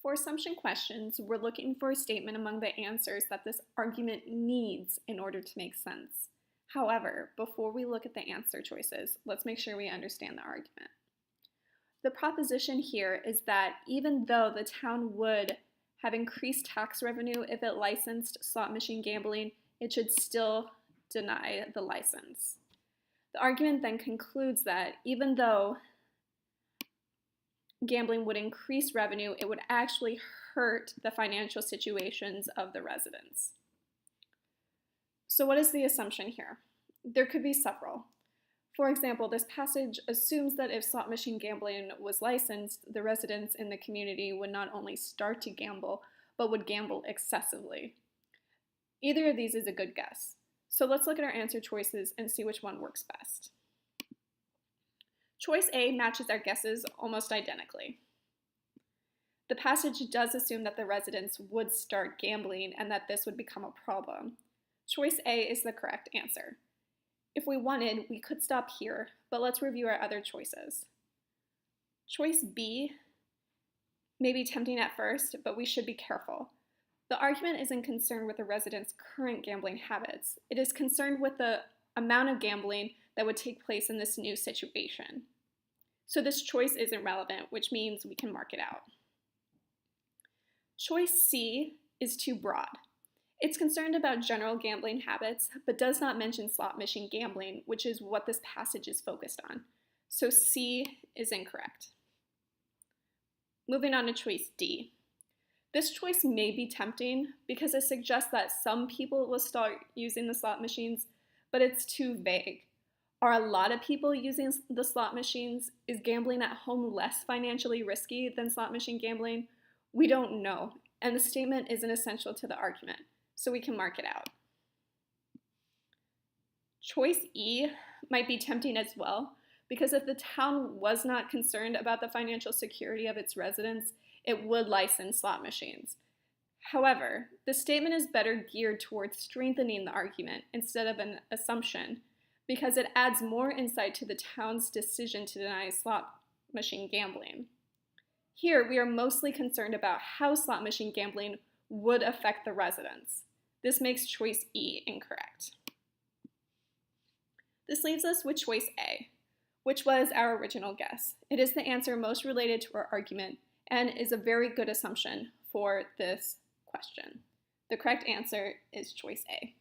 For assumption questions, we're looking for a statement among the answers that this argument needs in order to make sense. However, before we look at the answer choices, let's make sure we understand the argument. The proposition here is that even though the town would have increased tax revenue if it licensed slot machine gambling, it should still deny the license. The argument then concludes that even though gambling would increase revenue, it would actually hurt the financial situations of the residents. So what is the assumption here? There could be several. For example, this passage assumes that if slot machine gambling was licensed, the residents in the community would not only start to gamble, but would gamble excessively. Either of these is a good guess. So let's look at our answer choices and see which one works best. Choice A matches our guesses almost identically. The passage does assume that the residents would start gambling and that this would become a problem. Choice A is the correct answer. If we wanted, we could stop here, but let's review our other choices. Choice B may be tempting at first, but we should be careful. The argument isn't concerned with the residents' current gambling habits. It is concerned with the amount of gambling that would take place in this new situation. So this choice isn't relevant, which means we can mark it out. Choice C is too broad. It's concerned about general gambling habits, but does not mention slot machine gambling, which is what this passage is focused on. So C is incorrect. Moving on to choice D. This choice may be tempting because it suggests that some people will start using the slot machines, but it's too vague. Are a lot of people using the slot machines? Is gambling at home less financially risky than slot machine gambling? We don't know, and the statement isn't essential to the argument, so we can mark it out. Choice E might be tempting as well, because if the town was not concerned about the financial security of its residents, it would license slot machines. However, the statement is better geared towards strengthening the argument instead of an assumption, because it adds more insight to the town's decision to deny slot machine gambling. Here, we are mostly concerned about how slot machine gambling would affect the residents. This makes choice E incorrect. This leaves us with choice A, which was our original guess. It is the answer most related to our argument and is a very good assumption for this question. The correct answer is choice A.